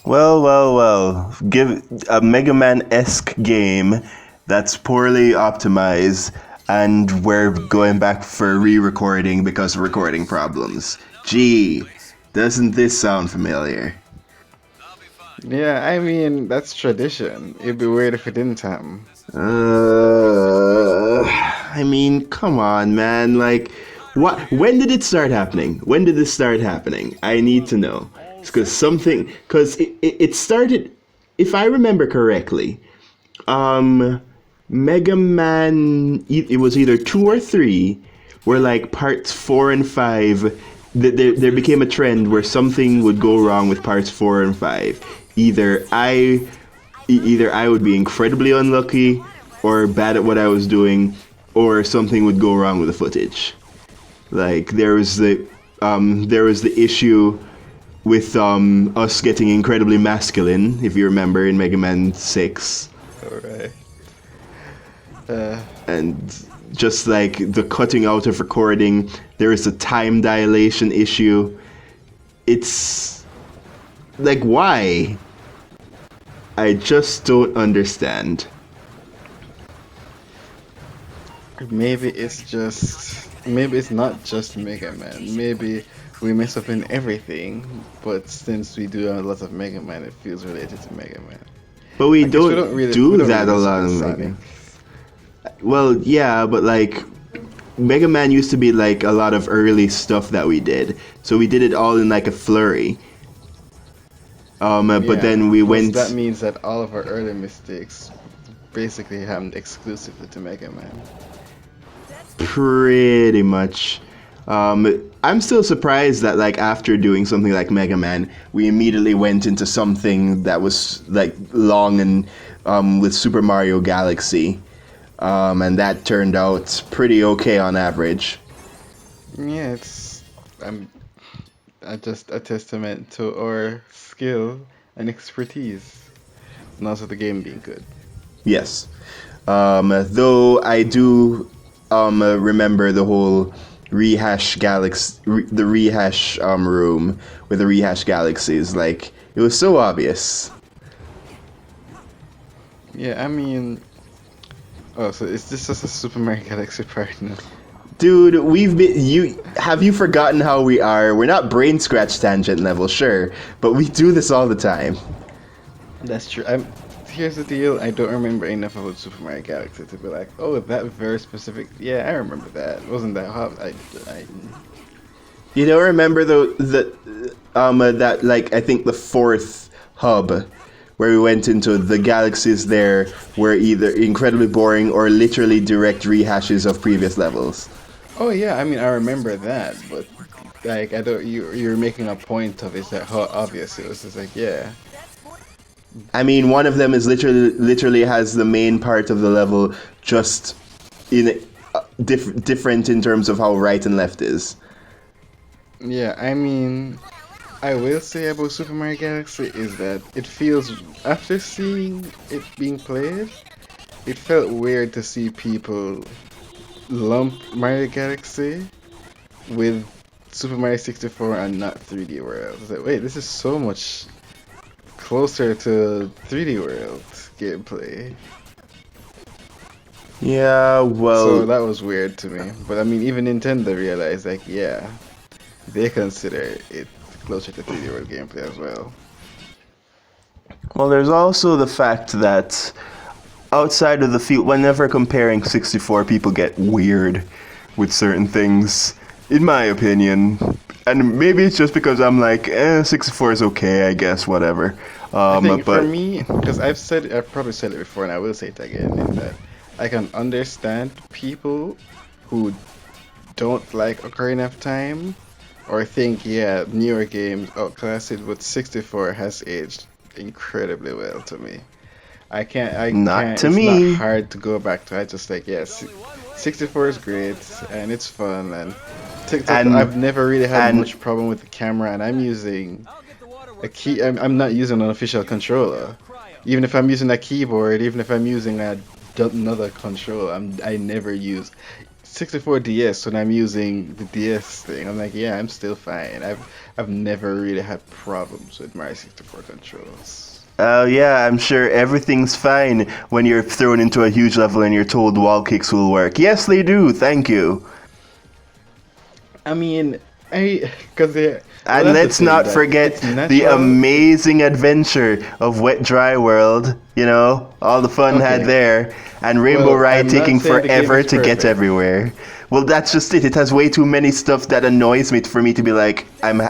Well. Give a Mega Man-esque game that's poorly optimized, and we're going back for re-recording because of recording problems. Gee, doesn't this sound familiar? Yeah, I mean, that's tradition. It'd be weird if it didn't happen. I mean, come on, man. Like, what? When did it start happening? When did this start happening? I need to know. Because it started, if I remember correctly, um, Mega Man, it was either 2 or 3, where like parts 4 and 5, there became a trend where something would go wrong with parts 4 and 5. Either I either I would be incredibly unlucky or bad at what I was doing, or something would go wrong with the footage. Like there was the issue with us getting incredibly masculine, if you remember in Mega Man 6, Alright. Uh, and just like the cutting out of recording, there is a time dilation issue. It's like, why? I just don't understand. maybe it's not just Mega Man. Maybe we mess up in everything, but since we do a lot of Mega Man, it feels related to Mega Man. But we I guess don't we do don't really that a mess up lot in of Sonic. Mega. Well, yeah, but like Mega Man used to be like a lot of early stuff that we did. So we did it all in like a flurry. But Yeah. then we Plus, that went means that all of our early mistakes basically happened exclusively to Mega Man. pretty much. I'm still surprised that like after doing something like Mega Man, we immediately went into something that was like long and with Super Mario Galaxy, and that turned out pretty okay on average. Yeah, it's um, just a testament to our skill and expertise, and also the game being good. Yes. Though I do remember the whole the rehash room with the rehash galaxies. Like it was so obvious. Yeah, I mean, oh, so is this just a Super Mario Galaxy part now? Dude, have you forgotten how we are? We're not brain scratch tangent level, sure, but we do this all the time. That's true. Here's the deal. I don't remember enough about Super Mario Galaxy to be like, oh, that very specific. Yeah, I remember that. Wasn't that hot? You don't remember the that like I think the fourth hub where we went into the galaxies there were either incredibly boring or literally direct rehashes of previous levels. Oh yeah, I mean I remember that, but like I don't. You're making a point of it that how obvious it was. It's like yeah, I mean, one of them is literally has the main part of the level just in different in terms of how right and left is. yeah. I mean, I will say about Super Mario Galaxy is that it feels after seeing it being played, it felt weird to see people lump Mario Galaxy with Super Mario 64 and not 3D World. It's like, wait, this is so much closer to 3D World gameplay. Yeah, So well, that was weird to me. But I mean, even Nintendo realized, like, yeah, they consider it closer to 3D World gameplay as well. there's also the fact that outside of the field, whenever comparing 64, people get weird with certain things, in my opinion. And maybe it's just because I'm like, 64 is okay, I guess, whatever. I think for But me, because I've probably said it before and I will say it again, is that I can understand people who don't like Ocarina of Time or think, yeah, newer games outclass it, but 64 has aged incredibly well to me. not to it's not me. hard to go back to. I just like, yeah, 64 is great and it's fun and TikTok, And I've never really had and much problem with the camera and I'm using a key, I'm not using an official controller. Even if I'm using a keyboard, even if I'm using another controller, I never use 64 DS when I'm using the DS thing. I'm like, yeah, I'm still fine. I've never really had problems with Mario 64 controls. Oh yeah, I'm sure everything's fine when you're thrown into a huge level and you're told wall kicks will work. Yes, they do. Thank you. I mean, because well, And that's the let's thing not that forget it's the natural. amazing adventure of Wet Dry World. You know, all the fun had Okay, there, and Rainbow well, Ride I'm not taking saying the game forever is to get perfect. everywhere. Well, that's just it. It has way too many stuff that annoys me for me to be like, I'm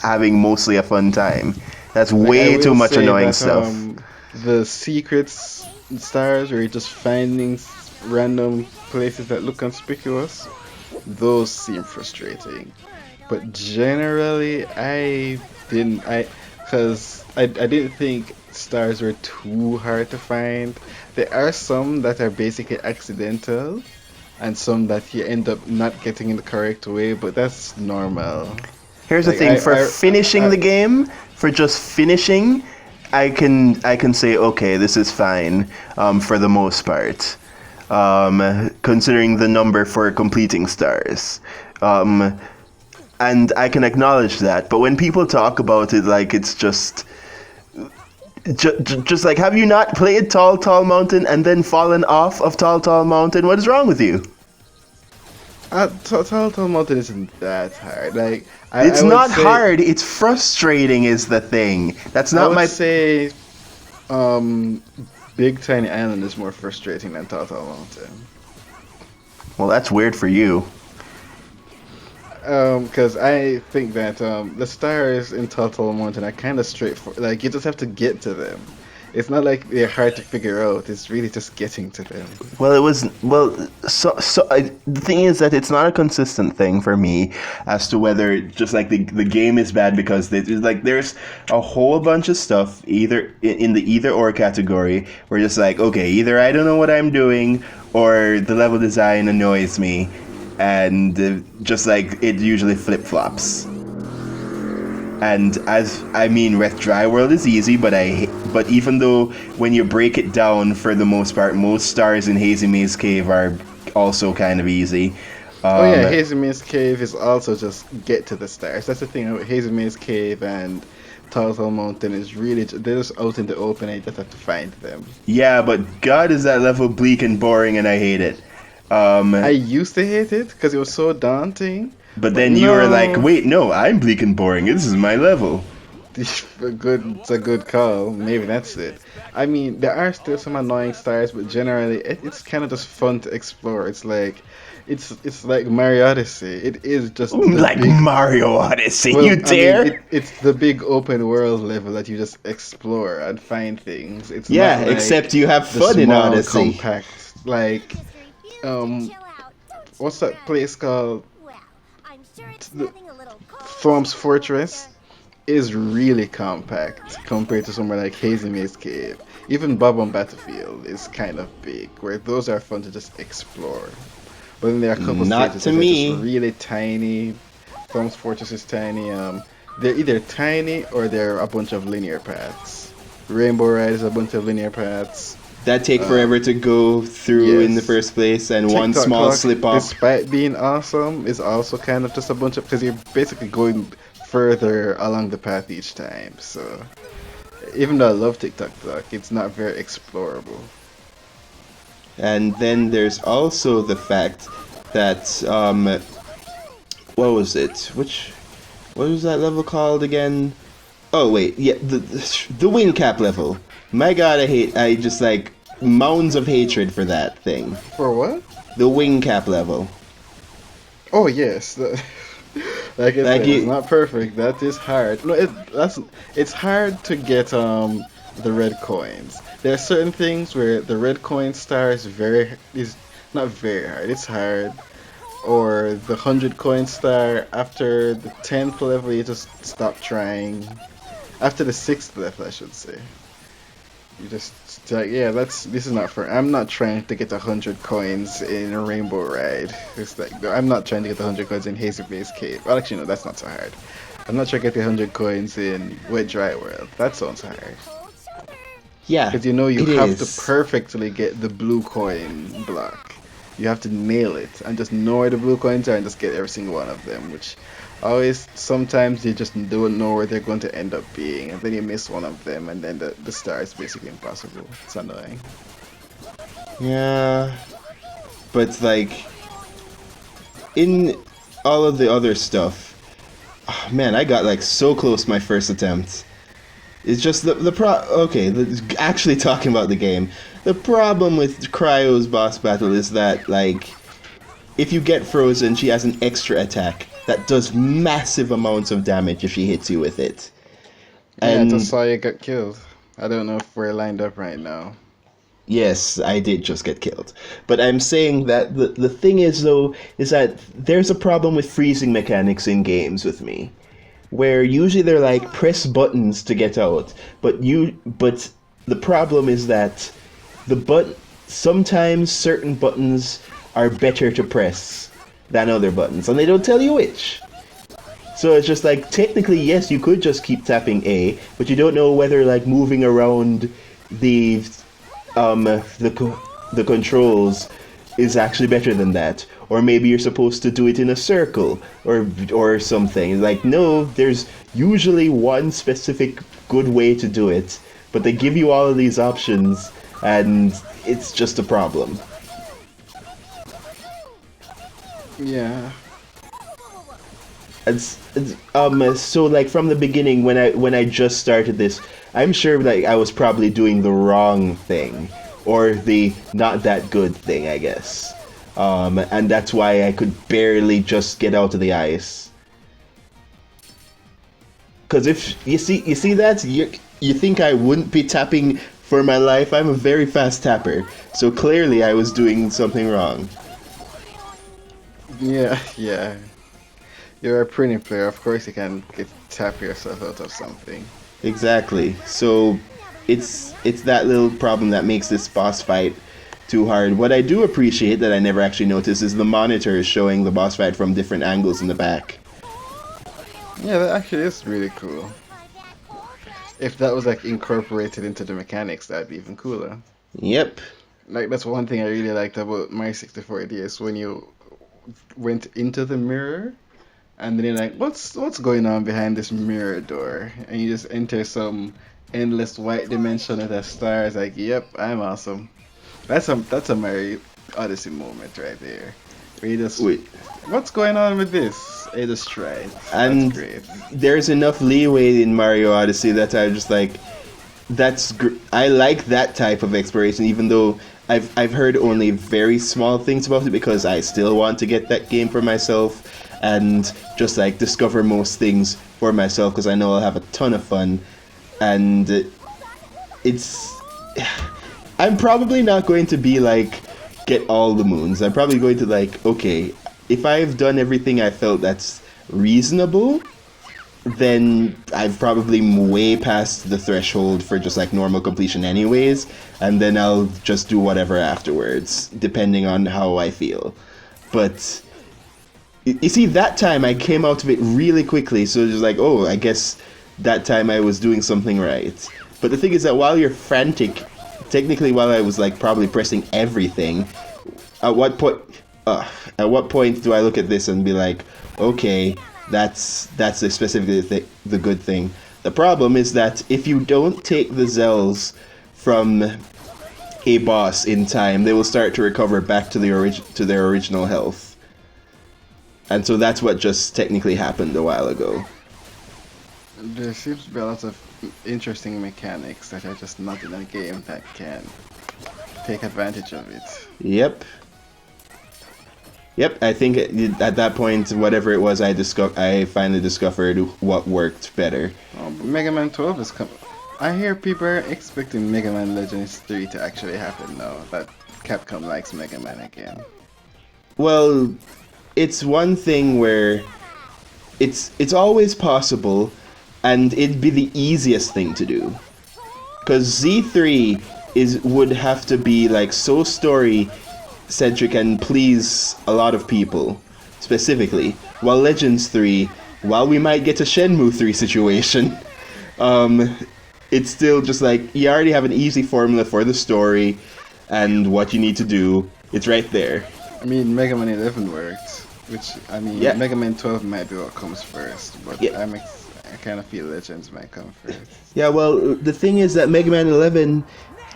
having mostly a fun time. That's Like I way too will much say annoying that stuff. the secrets stars where you're just finding random places that look conspicuous, those seem frustrating. But generally, I didn't think stars were too hard to find. There are some that are basically accidental, and some that you end up not getting in the correct way, but that's normal. Here's the Like thing: for finishing the game, for just finishing, I can say okay, this is fine for the most part. Considering the number for completing stars. Um, and I can acknowledge that. But when people talk about it like it's just like, have you not played Tall Tall Mountain and then fallen off of Tall Tall Mountain? What is wrong with you? Total Mountain isn't that hard. Like It's not hard. It's frustrating is the thing. That's I not would my. say um Big Tiny Island is more frustrating than Total Mountain. Well, that's weird for you. Because I think that the stars in Total Mountain are kind of straightforward. Like you just have to get to them. It's not like they're hard to figure out. It's really just getting to them. Well, it was the thing is that it's not a consistent thing for me as to whether just like the game is bad because there's a whole bunch of stuff either in the either or category where just like okay, either I don't know what I'm doing or the level design annoys me, and just like it usually flip flops. And as I mean, Wet Dry World is easy, but even though when you break it down for the most part, most stars in Hazy Maze Cave are also kind of easy. Oh yeah, Um, Hazy Maze Cave is also just get to the stars. That's the thing about Hazy Maze Cave and Total Mountain is really they're just out in the open and you just have to find them. yeah, but God, is that level bleak and boring, and I hate it. I Um, used to hate it because it was so daunting, but but then you were like, no, wait, no, I'm bleak and boring. This is my level. it's a good call. Maybe that's it. I mean, there are still some annoying stars, but generally it's kind of just fun to explore. It's like Mario Odyssey. It is just the Like big. Mario Odyssey, Well, you I mean, dare? it's the big open world level that you just explore and find things. It's not Yeah, like except you have the fun in small, Odyssey. compact, like um, what's that place called? The Thwomp's Fortress is really compact compared to somewhere like Hazy Maze Cave. Even Bob on Battlefield is kind of big, where those are fun to just explore. But then there are a couple Not stages to that are just me. really tiny. Thwomp's Fortress is tiny. They're either tiny or they're a bunch of linear paths. Rainbow Ride is a bunch of linear paths. That take Um, forever to go through in the yes. first place, and one TikTok small Clock, slip up. despite being awesome, is also kind of just a bunch of because you're basically going further along the path each time. So even though I love TikTok Clock, it's not very explorable. And then there's also the fact that what was it? What was that level called again? Oh wait, yeah, the wing cap level. My God, I just like mounds of hatred for that thing. For what? The wing cap level. Oh yes, like I Like said, it's you, not perfect. That is hard. No, it's hard to get the red coins. There are certain things where the red coin star is not very hard. It's hard. Or the 100 coin star after the 10th level, you just stop trying. After the 6th level, I should say. You just like, yeah, this is not for. I'm not trying to get 100 coins in a Rainbow Ride. It's like no, I'm not trying to get 100 coins in Hazy Base Cave. Well, actually, no, that's not so hard. I'm not trying to get 100 coins in Wet Dry World. That sounds hard. yeah, Because you know you it have to is. perfectly get the blue coin block. You have to nail it and just know where the blue coins are and just get every single one of them, which always sometimes you just don't know where they're going to end up being, and then you miss one of them, and then the star is basically impossible. It's annoying. Yeah, but like in all of the other stuff, oh, man, I got like so close my first attempt. It's just okay, actually talking about the game. The problem with Cryo's boss battle is that like if you get frozen, she has an extra attack that does massive amounts of damage if she hits you with it. Yeah, I just And saw you get killed. I don't know if we're lined up right now. yes, I did just get killed. But I'm saying that the thing is though is that there's a problem with freezing mechanics in games with me. Where usually they're like press buttons to get out, but the problem is that sometimes certain buttons are better to press than other buttons, and they don't tell you which. So it's just like technically yes, you could just keep tapping A, but you don't know whether like moving around the the controls is actually better than that, or maybe you're supposed to do it in a circle or something. Like no, there's usually one specific good way to do it, but they give you all of these options and it's just a problem. Yeah. So like from the beginning when I just started this, I'm sure like I was probably doing the wrong thing or the not that good thing, I guess. And that's why I could barely just get out of the ice. Cuz if you see that you think I wouldn't be tapping for my life. I'm a very fast tapper. So clearly I was doing something wrong. Yeah, yeah. You're a pretty player. Of course, you can tap yourself out of something. Exactly. So it's that little problem that makes this boss fight too hard. What I do appreciate that I never actually noticed is the monitors showing the boss fight from different angles in the back. Yeah, that actually is really cool. If that was like incorporated into the mechanics, that'd be even cooler. Yep. Like that's one thing I really liked about my 64 DS when you went into the mirror and then you're like, what's going on behind this mirror door? And you just enter some endless white dimension with a star. It's like, yep, I'm awesome. That's a Mario Odyssey moment right there. Where you just, Wait. what's going on with this? I just tried. That's And great. there's enough leeway in Mario Odyssey that I just like I like that type of exploration, even though I've heard only very small things about it because I still want to get that game for myself and just like discover most things for myself because I know I'll have a ton of fun. And it's I'm probably not going to be like get all the moons. I'm probably going to like okay, if I've done everything I felt that's reasonable, then I've probably way past the threshold for just like normal completion anyways, and then I'll just do whatever afterwards, depending on how I feel. But you see, that time I came out of it really quickly, so it's just like, oh, I guess that time I was doing something right. But the thing is that while you're frantic, technically while I was like probably pressing everything, at what point, at what point do I look at this and be like, okay, that's specifically the good thing. The problem is that if you don't take the Zells from a boss in time, they will start to recover back to their original health. And so that's what just technically happened a while ago. There seems to be a lot of interesting mechanics that are just not in a game that can take advantage of it. Yep. Yep, I think at that point, whatever it was, I finally discovered what worked better. Oh, but Mega Man 12 is coming. I hear people are expecting Mega Man Legends 3 to actually happen now, that Capcom likes Mega Man again. Well, it's one thing where it's always possible, and it'd be the easiest thing to do. Because Z3 would have to be like so story-centric and please a lot of people, specifically. While Legends 3, while we might get a Shenmue 3 situation, it's still just like, you already have an easy formula for the story and what you need to do. It's right there. I mean, Mega Man 11 worked, which, I mean, Yeah, Mega Man 12 might be what comes first, but yeah, I kind of feel Legends might come first. yeah. Well, the thing is that Mega Man 11,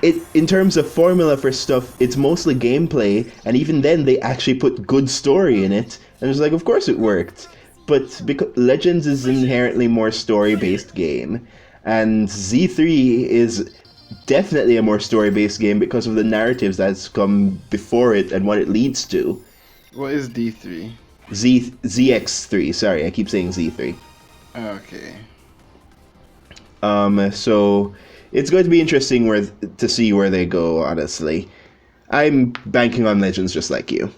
in terms of formula for stuff, it's mostly gameplay, and even then they actually put good story in it, and it's like, of course it worked. But because Legends is inherently more story-based game, and Z3 is definitely a more story-based game because of the narratives that's come before it and what it leads to. What is D3? ZX3, sorry, I keep saying Z3. Okay. So it's going to be interesting to see where they go, honestly. I'm banking on Legends just like you.